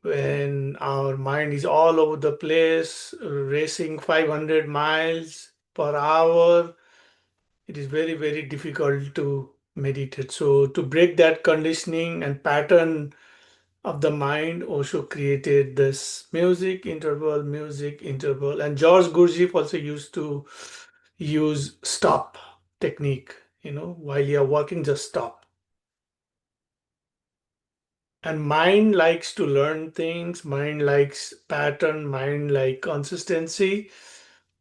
when our mind is all over the place, racing 500 miles per hour, it is very, very difficult to meditate. So, to break that conditioning and pattern of the mind, Osho created this music interval. And George Gurdjieff also used to use stop technique, while you're working, just stop. And mind likes to learn things, mind likes pattern, mind like consistency.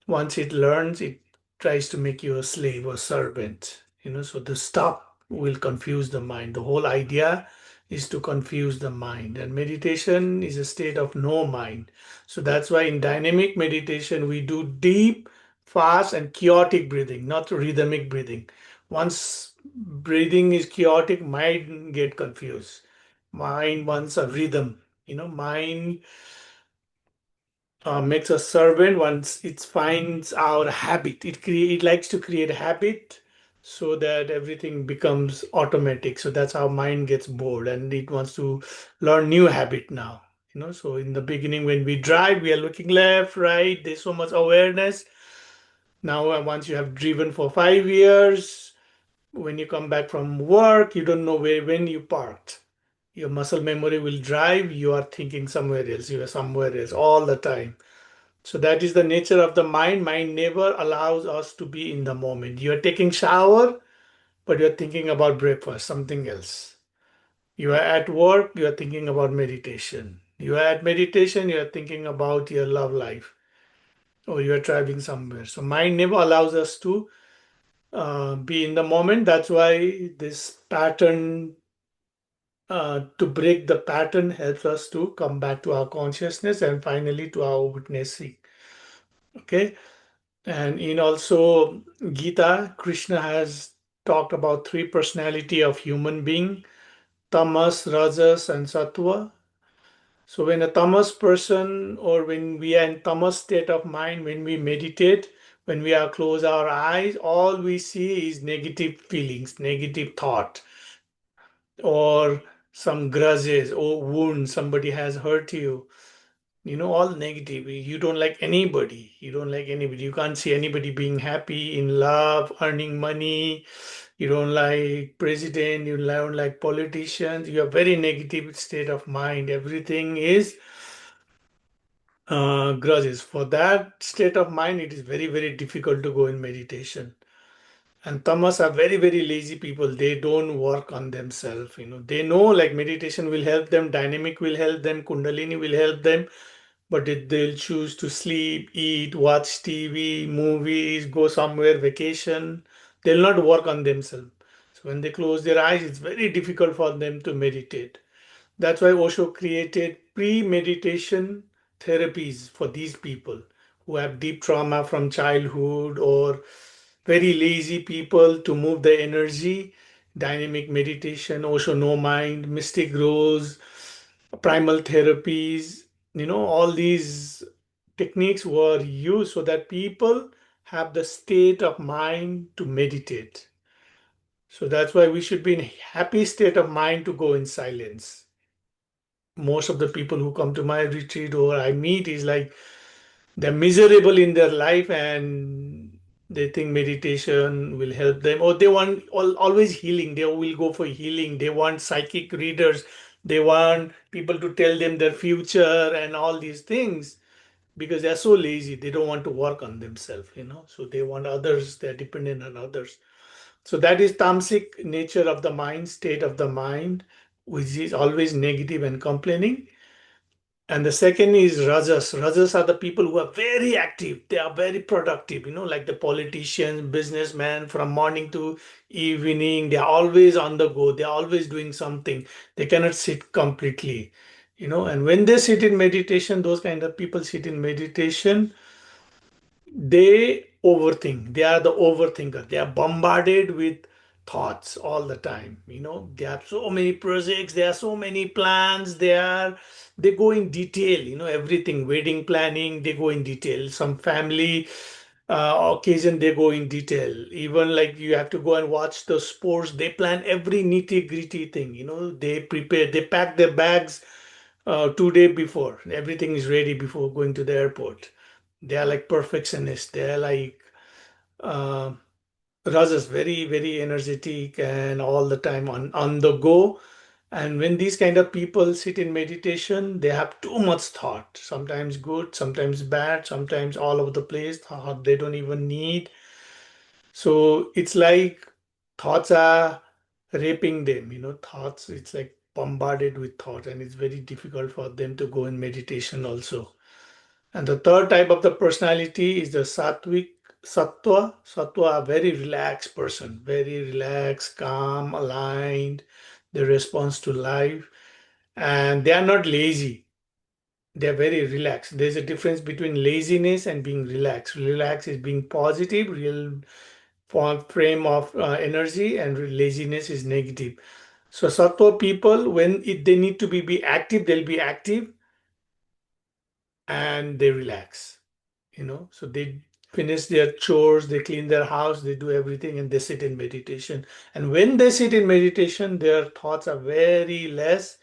Once it learns, it tries to make you a slave or servant. So the stop will confuse the mind. The whole idea is to confuse the mind. And meditation is a state of no mind. So that's why in dynamic meditation, we do deep, fast, and chaotic breathing, not rhythmic breathing. Once breathing is chaotic, mind get confused. Mind wants a rhythm. Mind makes a servant once it finds our habit. It likes to create habit so that everything becomes automatic. So that's how mind gets bored and it wants to learn new habit now. So in the beginning, when we drive, we are looking left, right. There's so much awareness. Now, once you have driven for 5 years, when you come back from work, you don't know when you parked. Your muscle memory will drive. You are thinking somewhere else. You are somewhere else all the time. So that is the nature of the mind. Mind never allows us to be in the moment. You are taking shower, but you are thinking about breakfast, something else. You are at work, you are thinking about meditation. You are at meditation, you are thinking about your love life, or you are traveling somewhere. So mind never allows us to be in the moment. That's why this pattern, to break the pattern, helps us to come back to our consciousness and finally to our witnessing. Okay. And in also Gita, Krishna has talked about three personality of human being, tamas, rajas, and sattva. So when a tamas person, or when we are in tamas state of mind, when we meditate, when we are close our eyes, all we see is negative feelings, negative thought, or some grudges or wounds, somebody has hurt you, all negative. You don't like anybody. You can't see anybody being happy, in love, earning money. You don't like president. You don't like politicians. You have very negative state of mind. Everything is grudges. For that state of mind, it is very, very difficult to go in meditation. And tamas are very, very lazy people. They don't work on themselves. They know like meditation will help them, dynamic will help them, kundalini will help them, but they'll choose to sleep, eat, watch TV, movies, go somewhere, vacation. They'll not work on themselves. So when they close their eyes, it's very difficult for them to meditate. That's why Osho created pre-meditation therapies for these people who have deep trauma from childhood, or very lazy people, to move the energy. Dynamic meditation, Osho no mind, mystic rose, primal therapies, all these techniques were used so that people have the state of mind to meditate. So that's why we should be in happy state of mind to go in silence. Most of the people who come to my retreat or I meet is like they're miserable in their life and they think meditation will help them, or they want always healing. They will go for healing. They want psychic readers. They want people to tell them their future and all these things, because they're so lazy. They don't want to work on themselves, so they want others. They're dependent on others. So that is tamasic nature of the mind, state of the mind, which is always negative and complaining. And the second is rajas. Rajas are the people who are very active. They are very productive, like the politicians, businessmen, from morning to evening. They are always on the go. They are always doing something. They cannot sit completely, and when they sit in meditation, those kind of people sit in meditation, they overthink. They are the overthinker. They are bombarded with thoughts all the time. They have so many projects, there are so many plans. They go in detail, everything, wedding planning, they go in detail. Some family occasion, they go in detail. Even like you have to go and watch the sports, they plan every nitty gritty thing. They prepare, they pack their bags 2 day before. Everything is ready before going to the airport. They are like perfectionists. They are like uh, Rajas, very, very energetic and all the time on the go. And when these kind of people sit in meditation, they have too much thought. Sometimes good, sometimes bad, sometimes all over the place. Thought they don't even need. So it's like thoughts are raping them, thoughts, it's like bombarded with thought, and it's very difficult for them to go in meditation also. And the third type of the personality is the sattvic sattva. Sattva, a very relaxed person, very relaxed, calm, aligned, the response to life. And they are not lazy. They're very relaxed. There's a difference between laziness and being relaxed. Relax is being positive, real frame of energy, and laziness is negative. So sattva people, when they need to be active, they'll be active and they relax. So they finish their chores, they clean their house, they do everything, and they sit in meditation. And when they sit in meditation, their thoughts are very less,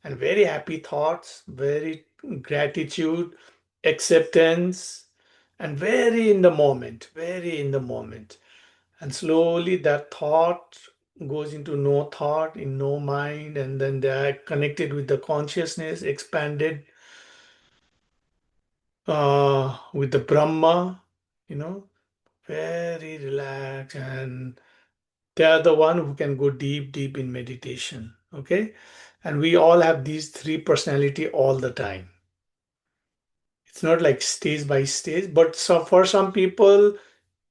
and very happy thoughts, very gratitude, acceptance, and very in the moment. And slowly that thought goes into no thought, in no mind, and then they are connected with the consciousness, expanded with the Brahma, you know, very relaxed, and they are the one who can go deep, deep in meditation. Okay. And we all have these three personality all the time. It's not like stage by stage, but for some people,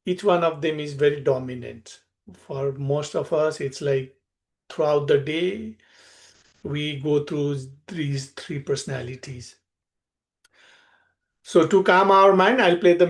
each one of them is very dominant. For most of us, it's like throughout the day, we go through these three personalities. So to calm our mind, I'll play the